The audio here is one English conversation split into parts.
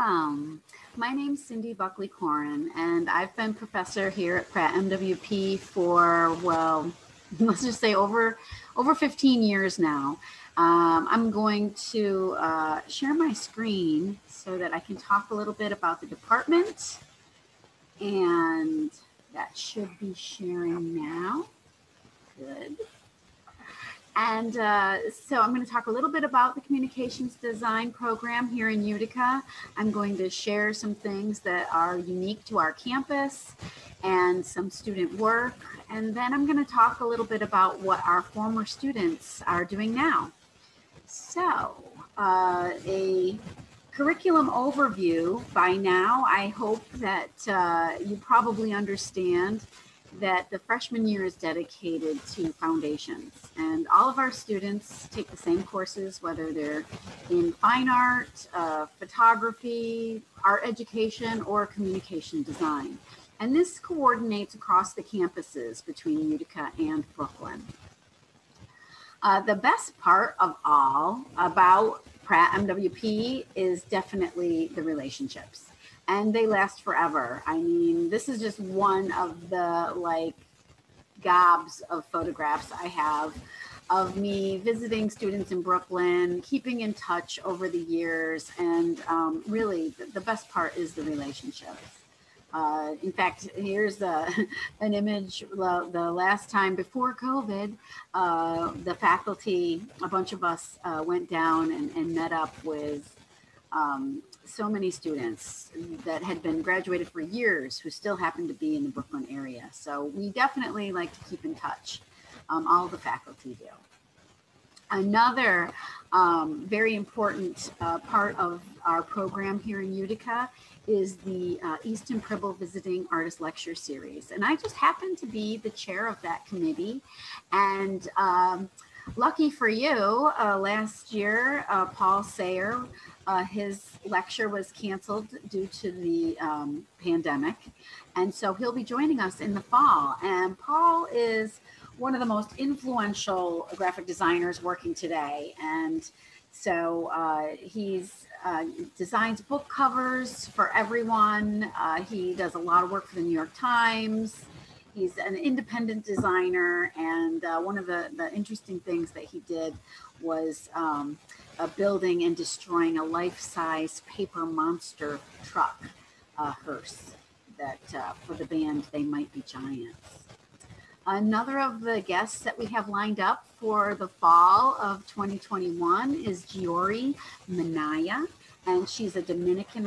Welcome. My name's Cindy Buckley Koren, and I've been professor here at PrattMWP for, well, let's just say over 15 years now. I'm going to share my screen so that I can talk a little bit about the department, and that should be sharing now. Good. And so I'm going to talk a little bit about the communications design program here in Utica. I'm going to share some things that are unique to our campus and some student work. And then I'm going to talk a little bit about what our former students are doing now. So a curriculum overview. By now, I hope that you probably understand that the freshman year is dedicated to foundations, and all of our students take the same courses, whether they're in fine art, photography, art education, or communication design. And this coordinates across the campuses between Utica and Brooklyn. The best part of all about PrattMWP is definitely the relationships. And they last forever. I mean, this is just one of the gobs of photographs I have of me visiting students in Brooklyn, keeping in touch over the years. And really, the best part is the relationships. In fact, here's an image. The last time before COVID, the faculty, a bunch of us went down and met up with so many students that had been graduated for years who still happen to be in the Brooklyn area. So we definitely like to keep in touch. All the faculty do. Another very important part of our program here in Utica is the Easton Pribble Visiting Artist Lecture Series. And I just happen to be the chair of that committee. And lucky for you, last year, Paul Sayer, his lecture was canceled due to the pandemic. And so he'll be joining us in the fall. And Paul is one of the most influential graphic designers working today. And so he's designs book covers for everyone. He does a lot of work for the New York Times. He's an independent designer, and one of the interesting things that he did was building and destroying a life-size paper monster truck hearse that for the band They Might Be Giants. Another of the guests that we have lined up for the fall of 2021 is Giori Minaya, and she's a Dominican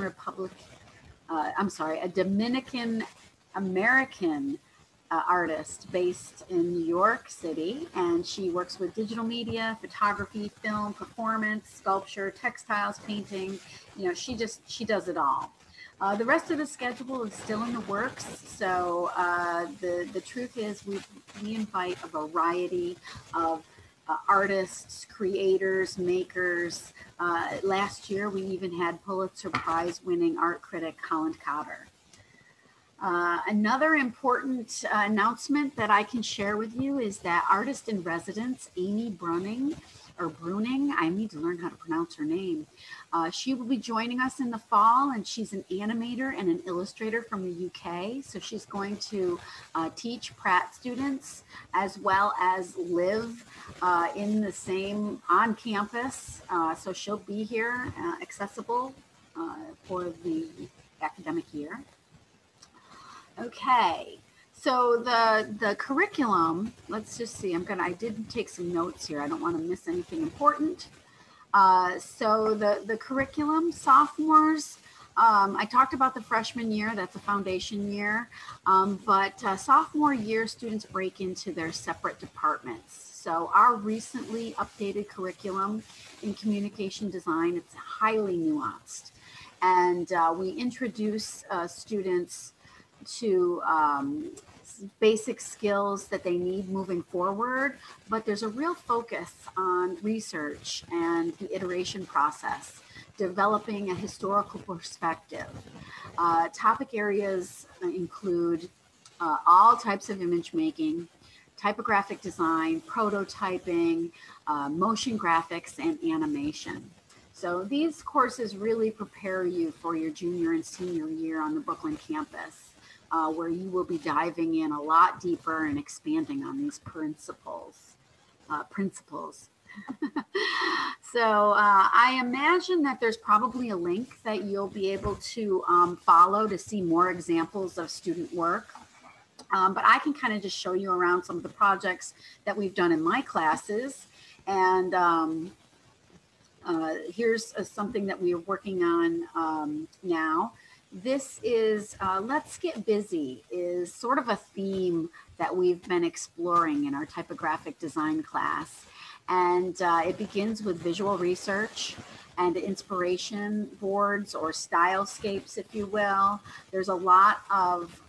American artist based in New York City, and she works with digital media, photography, film, performance, sculpture, textiles, painting. You know, she does it all. The rest of the schedule is still in the works. So the truth is we invite a variety of artists, creators, makers. Last year, we even had Pulitzer Prize winning art critic Colin Cotter. Another important announcement that I can share with you is that artist in residence, Amy Bruning, I need to learn how to pronounce her name. She will be joining us in the fall, and she's an animator and an illustrator from the UK. So she's going to teach Pratt students as well as live in the same on campus. So she'll be here accessible for the academic year. Okay, so the curriculum, let's just see, I did take some notes here. I don't want to miss anything important. So the curriculum, sophomores, I talked about the freshman year, that's a foundation year, but sophomore year students break into their separate departments. So our recently updated curriculum in communication design, it's highly nuanced. And we introduce students to basic skills that they need moving forward, but there's a real focus on research and the iteration process, developing a historical perspective. Topic areas include all types of image making, typographic design, prototyping, motion graphics, and animation. So these courses really prepare you for your junior and senior year on the Brooklyn campus, where you will be diving in a lot deeper and expanding on these principles. So I imagine that there's probably a link that you'll be able to follow to see more examples of student work. But I can kind of just show you around some of the projects that we've done in my classes. And here's something that we are working on now. This is Let's Get Busy is sort of a theme that we've been exploring in our typographic design class. And it begins with visual research and inspiration boards or stylescapes, if you will. There's a lot of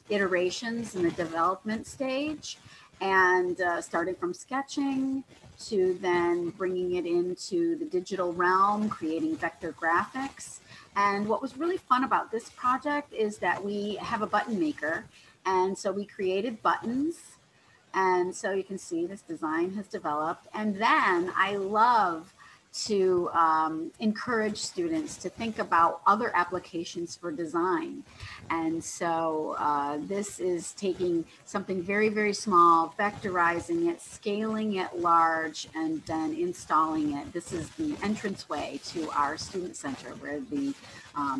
iterations in the development stage, and starting from sketching to then bringing it into the digital realm, creating vector graphics. And what was really fun about this project is that we have a button maker. And so we created buttons. And so you can see this design has developed. And then I love to encourage students to think about other applications for design. And so this is taking something very, very small, vectorizing it, scaling it large, and then installing it. This is the entranceway to our student center where the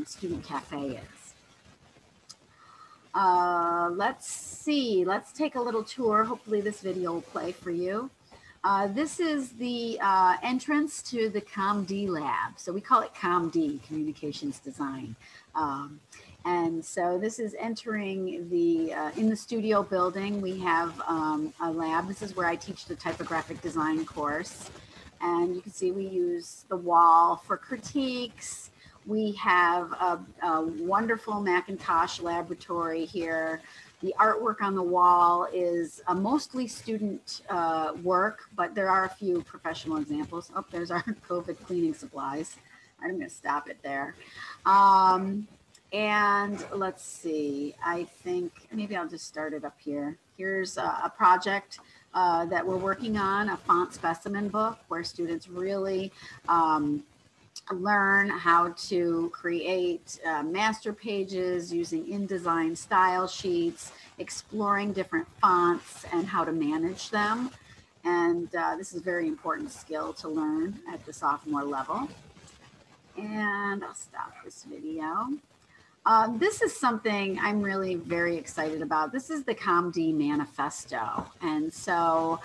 student cafe is. Let's see, let's take a little tour. Hopefully this video will play for you. This is the entrance to the ComD lab. So we call it ComD, Communications Design. And so this is entering the, in the studio building, we have a lab. This is where I teach the typographic design course. And you can see we use the wall for critiques. We have a wonderful Macintosh laboratory here. The artwork on the wall is mostly student work, but there are a few professional examples. Oh, there's our COVID cleaning supplies. I'm going to stop it there. And let's see, I think maybe I'll just start it up here. Here's a project that we're working on, a font specimen book, where students really learn how to create master pages using InDesign style sheets, exploring different fonts and how to manage them. And this is a very important skill to learn at the sophomore level. And I'll stop this video. This is something I'm really very excited about. This is the ComD manifesto. And so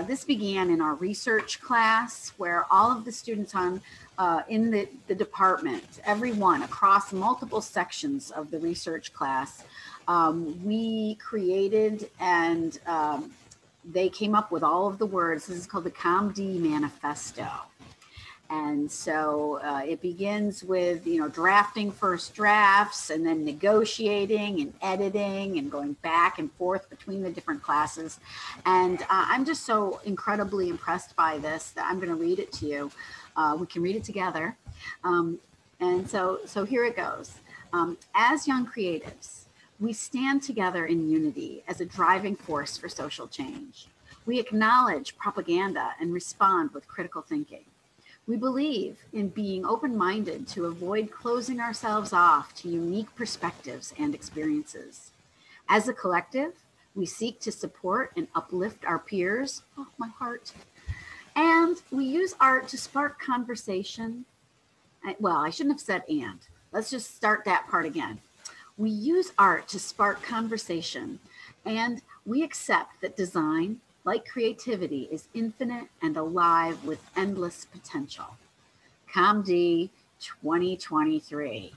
this began in our research class, where all of the students on in the department, everyone across multiple sections of the research class, we created and they came up with all of the words. This is called the ComD manifesto. And so it begins with, drafting first drafts and then negotiating and editing and going back and forth between the different classes. And I'm just so incredibly impressed by this that I'm going to read it to you. We can read it together. And so here it goes. As young creatives, we stand together in unity as a driving force for social change. We acknowledge propaganda and respond with critical thinking. We believe in being open-minded to avoid closing ourselves off to unique perspectives and experiences. As a collective, we seek to support and uplift our peers. Oh, my heart. And we use art to spark conversation. Well, I shouldn't have said and. Let's just start that part again. We use art to spark conversation, and we accept that design, like creativity, is infinite and alive with endless potential. ComD 2023.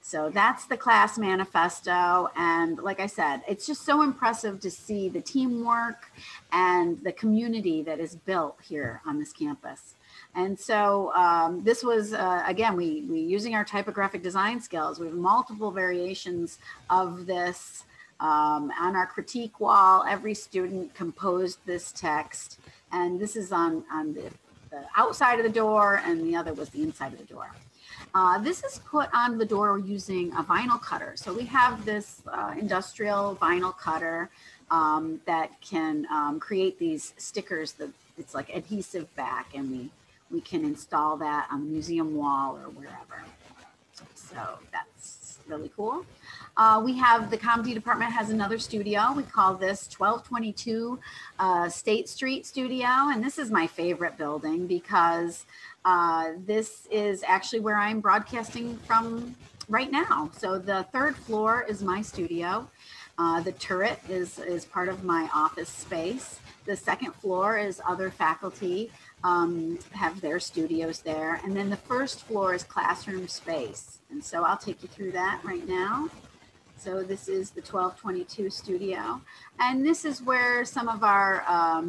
So that's the class manifesto. And like I said, it's just so impressive to see the teamwork and the community that is built here on this campus. And so this was, again, we using our typographic design skills. We have multiple variations of this. On our critique wall, every student composed this text. And this is on the outside of the door, and the other was the inside of the door. This is put on the door using a vinyl cutter. So we have this industrial vinyl cutter that can create these stickers that it's like adhesive back, and we can install that on the museum wall or wherever. So that's really cool. We have the comedy department has another studio. We call this 1222 State Street Studio. And this is my favorite building because this is actually where I'm broadcasting from right now. So the third floor is my studio. The turret is part of my office space. The second floor is other faculty have their studios there. And then the first floor is classroom space. And so I'll take you through that right now. So this is the 1222 studio. And this is where some of our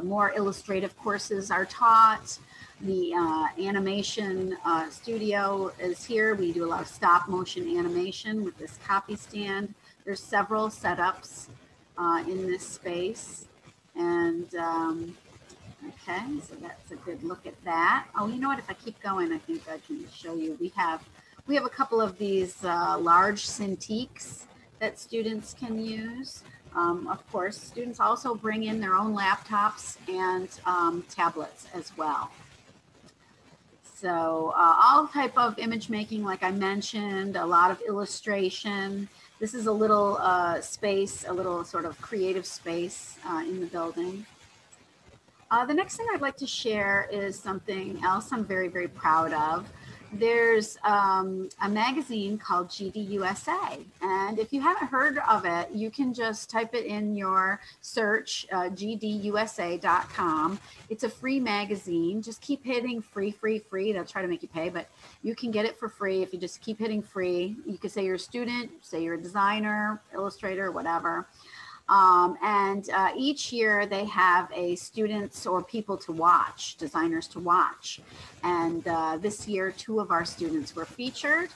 more illustrative courses are taught. The animation studio is here. We do a lot of stop motion animation with this copy stand. There's several setups in this space. And okay, so that's a good look at that. Oh, you know what? If I keep going, I think I can show you. We have a couple of these large Cintiqs that students can use. Of course, students also bring in their own laptops and tablets as well. So all type of image making, like I mentioned, a lot of illustration. This is a little space, a little sort of creative space in the building. The next thing I'd like to share is something else I'm very, very proud of. There's a magazine called GD USA. And if you haven't heard of it, you can just type it in your search, gdusa.com. It's a free magazine. Just keep hitting free, free, free. They'll try to make you pay, but you can get it for free if you just keep hitting free. You could say you're a student, say you're a designer, illustrator, whatever. Each year they have a students or people to watch, designers to watch. And this year, 2 of our students were featured.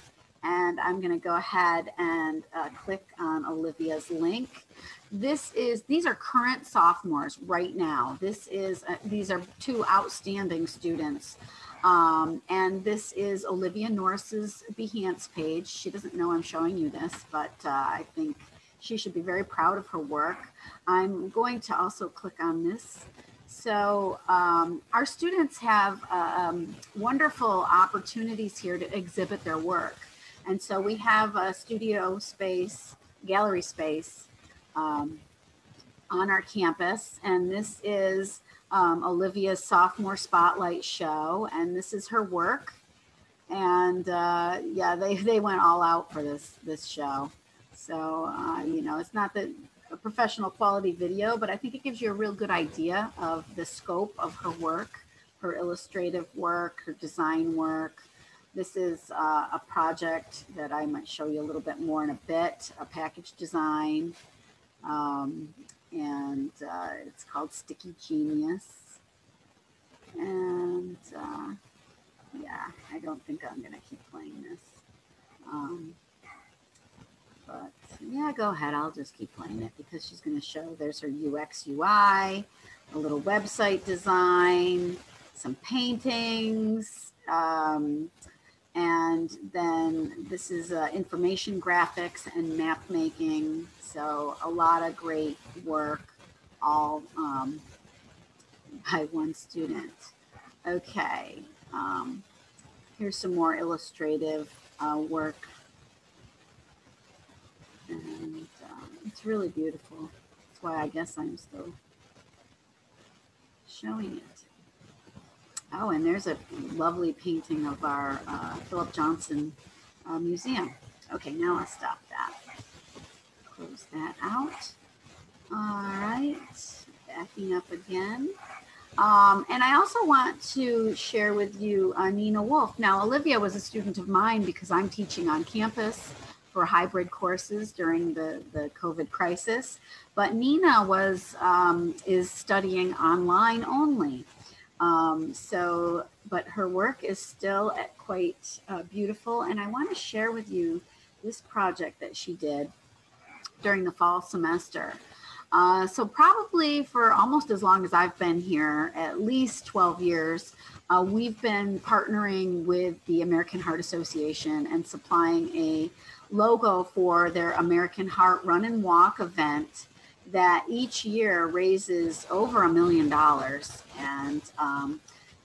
And I'm going to go ahead and click on Olivia's link. These are current sophomores right now. These are 2 outstanding students. And this is Olivia Norris's Behance page. She doesn't know I'm showing you this, but I think she should be very proud of her work. I'm going to also click on this. So our students have wonderful opportunities here to exhibit their work. And so we have a studio space, gallery space on our campus. And this is Olivia's sophomore spotlight show. And this is her work. And yeah, they went all out for this show. So, you know, it's not a professional quality video, but I think it gives you a real good idea of the scope of her work, her illustrative work, her design work. This is a project that I might show you a little bit more in a bit, a package design. It's called Sticky Genius. And yeah, I don't think I'm going to keep playing this. But yeah, go ahead. I'll just keep playing it because she's going to show there's her UX UI, a little website design, some paintings, and then this is information graphics and map making. So a lot of great work, all by one student. Okay, here's some more illustrative work. And it's really beautiful. That's why I guess I'm still showing it. Oh, and there's a lovely painting of our Philip Johnson museum. Okay, now I'll stop that. Close that out. All right, backing up again. And I also want to share with you Nina Wolf. Now, Olivia was a student of mine because I'm teaching on campus for hybrid courses during the COVID crisis, but Nina is studying online only. But her work is still quite beautiful, and I want to share with you this project that she did during the fall semester. So probably for almost as long as I've been here, at least 12 years, we've been partnering with the American Heart Association and supplying a logo for their American Heart Run and Walk event that each year raises over $1 million. And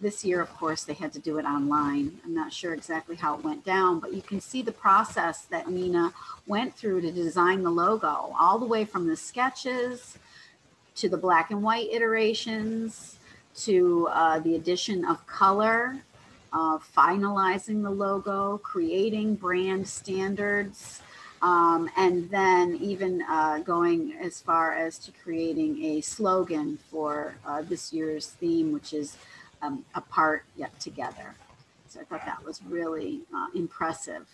This year, of course, they had to do it online. I'm not sure exactly how it went down, but you can see the process that Nina went through to design the logo, all the way from the sketches to the black and white iterations, to the addition of color, finalizing the logo, creating brand standards, and then even going as far as to creating a slogan for this year's theme, which is apart yet together. So I thought that was really impressive.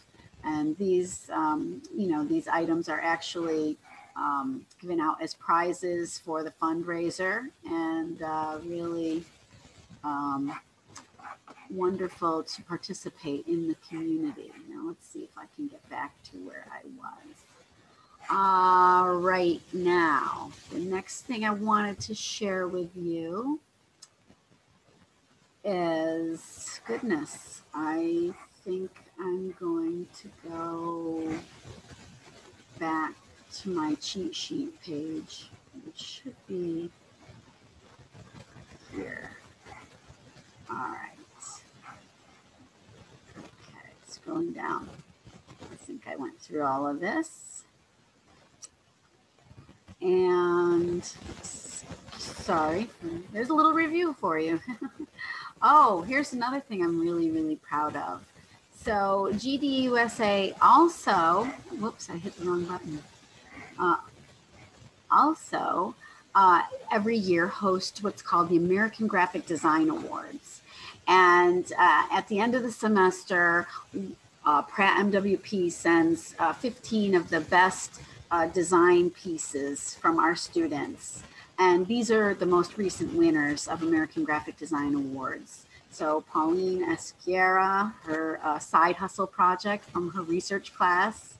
And these, you know, these items are actually given out as prizes for the fundraiser, and really wonderful to participate in the community. Now let's see if I can get back to where I was. All right, now the next thing I wanted to share with you is, goodness, I think I'm going to go back to my cheat sheet page, which should be here. All right. Okay, scrolling down. I think I went through all of this. And sorry, there's a little review for you. Oh, here's another thing I'm really, really proud of. So GDUSA also, whoops, I hit the wrong button. Every year hosts what's called the American Graphic Design Awards. And at the end of the semester, PrattMWP sends 15 of the best design pieces from our students. And these are the most recent winners of American Graphic Design Awards. So Pauline Esquera, her side hustle project from her research class.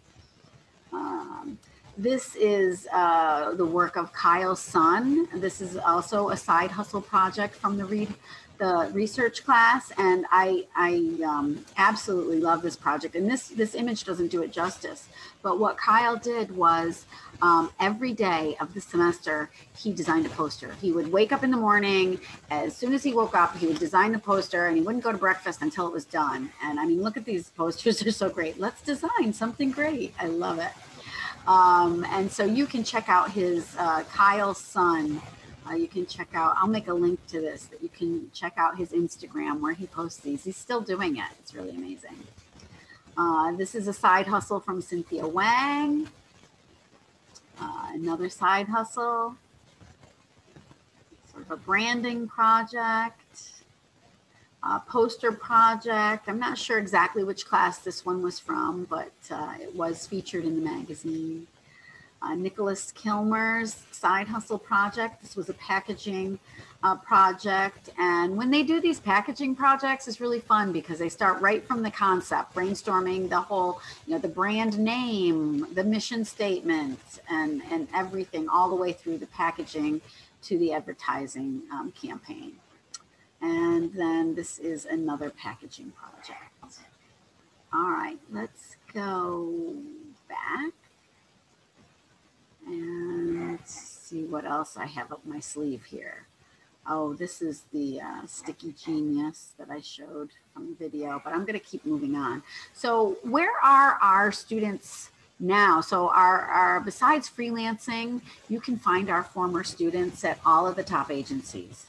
This is the work of Kyle's son. This is also a side hustle project from the research class, and I absolutely love this project. And this image doesn't do it justice, but what Kyle did was every day of the semester, he designed a poster. He would wake up in the morning, as soon as he woke up, he would design the poster, and he wouldn't go to breakfast until it was done. And I mean, look at these posters, they're so great. Let's design something great. I love it. And so you can check out his Kyle's son. You can check out, I'll make a link to this, that you can check out his Instagram where he posts these. He's still doing it. It's really amazing. This is a side hustle from Cynthia Wang. Another side hustle. Sort of a branding project. Poster project. I'm not sure exactly which class this one was from, but it was featured in the magazine. Nicholas Kilmer's side hustle project. This was a packaging project. And when they do these packaging projects, it's really fun because they start right from the concept, brainstorming the whole, you know, the brand name, the mission statement, and everything all the way through the packaging to the advertising campaign. And then this is another packaging project. All right, let's go back and see what else I have up my sleeve here. Oh, this is the sticky genius that I showed from the video, but I'm going to keep moving on. So where are our students now? So our besides freelancing, you can find our former students at all of the top agencies,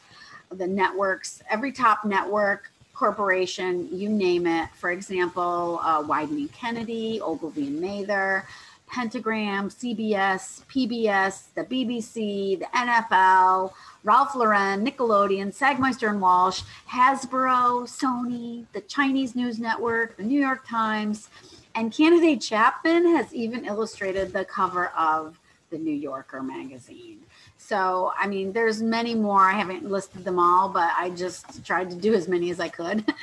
the networks, every top network, corporation, you name it. For example, Wieden & Kennedy, Ogilvy and Mather, Pentagram, CBS, PBS, the BBC, the NFL, Ralph Lauren, Nickelodeon, Sagmeister and Walsh, Hasbro, Sony, the Chinese News Network, the New York Times, and candidate Chapman has even illustrated the cover of the New Yorker magazine. So, I mean, there's many more. I haven't listed them all, but I just tried to do as many as I could. So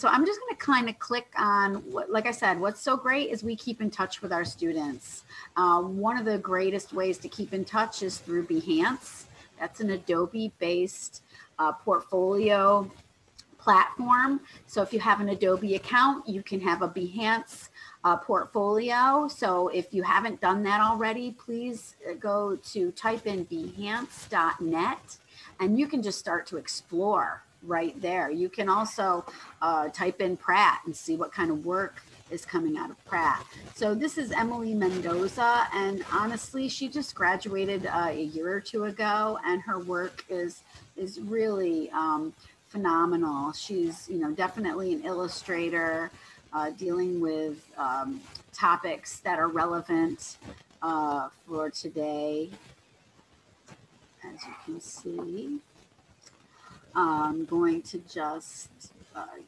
I'm just going to kind of click on, what, like I said, what's so great is we keep in touch with our students. One of the greatest ways to keep in touch is through Behance. That's an Adobe-based portfolio platform. So if you have an Adobe account, you can have a Behance portfolio. So if you haven't done that already, please go to type in behance.net and you can just start to explore right there. You can also type in Pratt and see what kind of work is coming out of Pratt. So this is Emily Mendoza, and honestly, she just graduated a year or two ago, and her work is really phenomenal. She's, you know, definitely an illustrator, dealing with topics that are relevant for today. As you can see, I'm going to just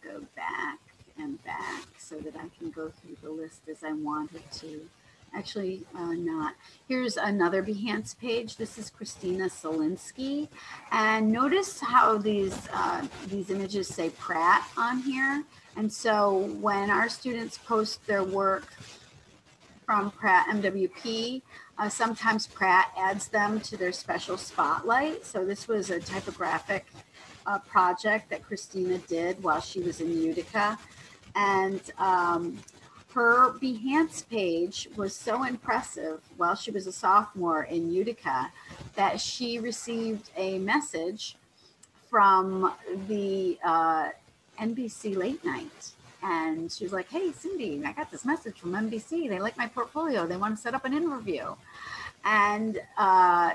go back and back so that I can go through the list as I wanted to. Actually, not. Here's another Behance page. This is Christina Solinsky. And notice how these images say Pratt on here. And so when our students post their work from PrattMWP, sometimes Pratt adds them to their special spotlight. So this was a typographic project that Christina did while she was in Utica. And her Behance page was so impressive while she was a sophomore in Utica that she received a message from the NBC Late Night. And she was like, hey, Cindy, I got this message from NBC. They like my portfolio. They want to set up an interview. And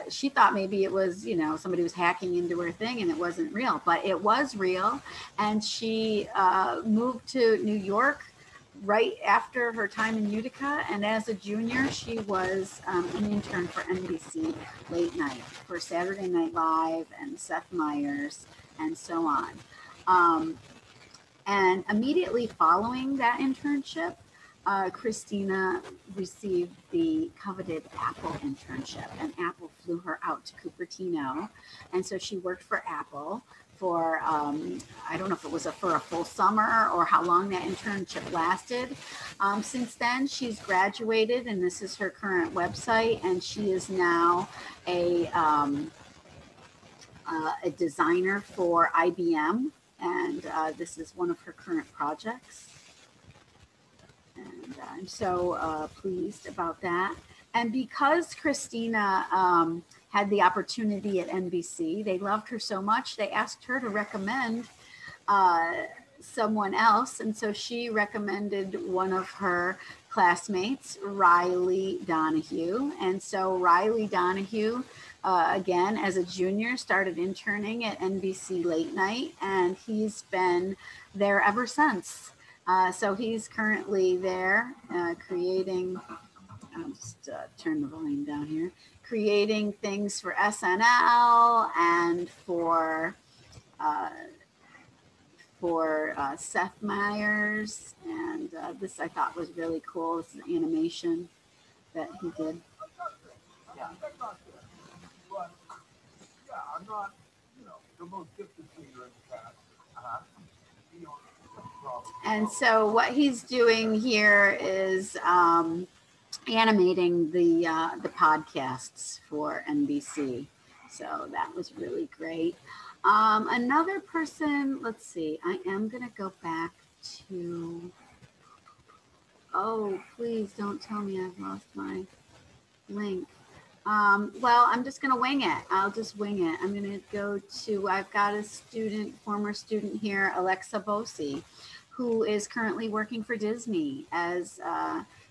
she thought maybe it was, you know, somebody was hacking into her thing, and it wasn't real, but it was real. And she moved to New York right after her time in Utica. And as a junior, she was an intern for NBC Late Night for Saturday Night Live and Seth Meyers and so on. And immediately following that internship, Christina received the coveted Apple internship, and Apple flew her out to Cupertino. And so she worked for Apple for, I don't know if it was for a full summer or how long that internship lasted. Since then, she's graduated, and this is her current website, and she is now a designer for IBM. And this is one of her current projects. And I'm so pleased about that. And because Christina had the opportunity at NBC, they loved her so much, they asked her to recommend someone else. And so she recommended one of her classmates, Riley Donahue. And so Riley Donahue, again, as a junior, started interning at NBC Late Night, and he's been there ever since. So he's currently there creating, I'll just turn the volume down here, creating things for SNL and for Seth Meyers. And this I thought was really cool. This is an animation that he did. Yeah. But, yeah, I'm not, you know, the most gifted singer in the cast. You know, and so what he's doing here is animating the podcasts for NBC. So that was really great. Another person, let's see, I am going to go back to, oh, please don't tell me I've lost my link. Well, I'm just going to wing it. I'll just wing it. I'm going to go to, I've got a student, former student here, Alexa Bosi, who is currently working for Disney as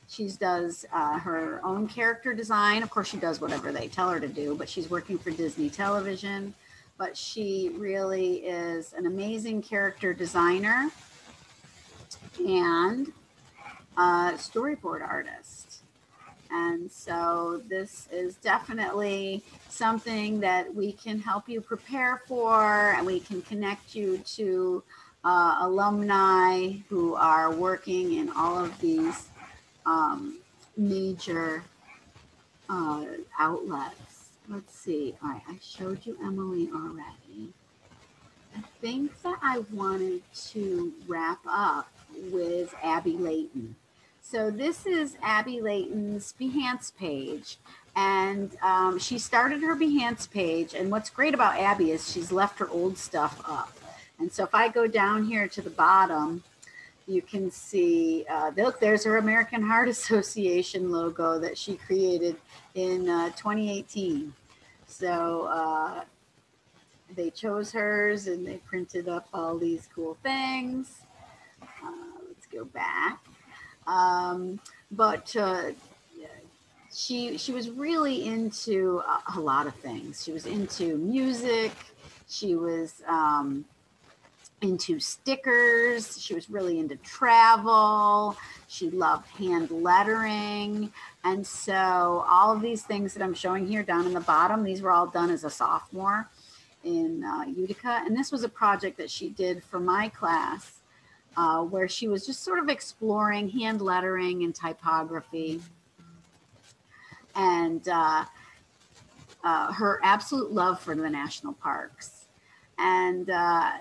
she does her own character design. Of course, she does whatever they tell her to do, but she's working for Disney Television. But she really is an amazing character designer and storyboard artist. And so this is definitely something that we can help you prepare for, and we can connect you to alumni who are working in all of these major outlets. Let's see. All right, I showed you Emily already. I think that I wanted to wrap up with Abby Layton. So this is Abby Layton's Behance page, and she started her Behance page, and what's great about Abby is she's left her old stuff up. And so if I go down here to the bottom, you can see, look, there's her American Heart Association logo that she created in 2018. So they chose hers and they printed up all these cool things. Let's go back. But she was really into a lot of things. She was into music. She was into stickers. She was really into travel. She loved hand lettering. And so all of these things that I'm showing here down in the bottom, these were all done as a sophomore in Utica. And this was a project that she did for my class where she was just sort of exploring hand lettering and typography. And her absolute love for the national parks. And,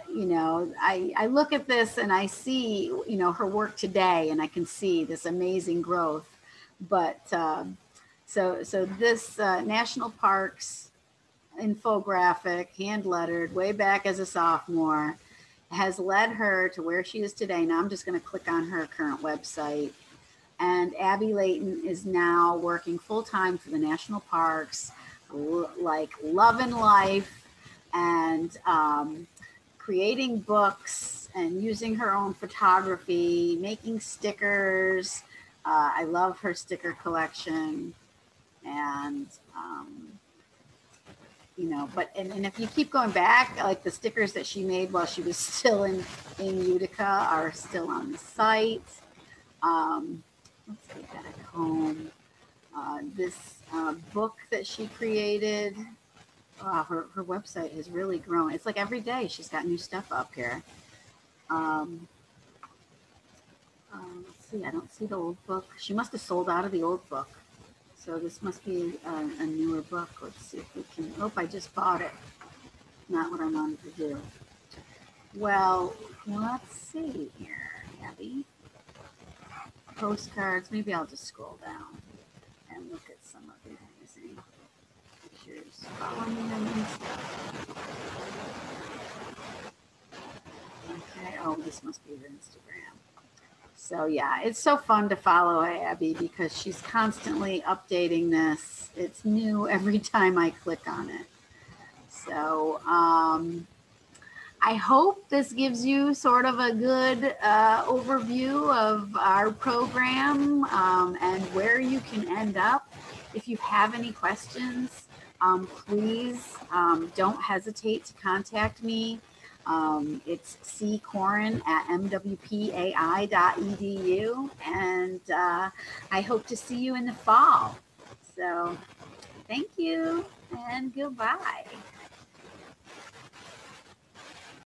you know, I look at this and I see, you know, her work today and I can see this amazing growth. But so this national parks infographic, hand lettered way back as a sophomore, has led her to where she is today. Now I'm just going to click on her current website. And Abby Layton is now working full-time for the national parks, like loving life and creating books and using her own photography, making stickers. I love her sticker collection. And, you know, but, and if you keep going back, like the stickers that she made while she was still in Utica are still on the site. Let's get back home. This book that she created, her website has really grown. It's like every day she's got new stuff up here. Let's see, I don't see the old book. She must have sold out of the old book. So this must be a newer book. Let's see if we can, oh, I just bought it. Not what I wanted to do. Well, let's see here, Abby. Postcards, maybe I'll just scroll down and look at some of these amazing pictures. Follow me on Insta. Okay, oh, this must be her Instagram. So yeah, it's so fun to follow Abby because she's constantly updating this. It's new every time I click on it. So I hope this gives you sort of a good overview of our program and where you can end up. If you have any questions, please don't hesitate to contact me. It's ckoren@mwpai.edu, and I hope to see you in the fall. So thank you and goodbye.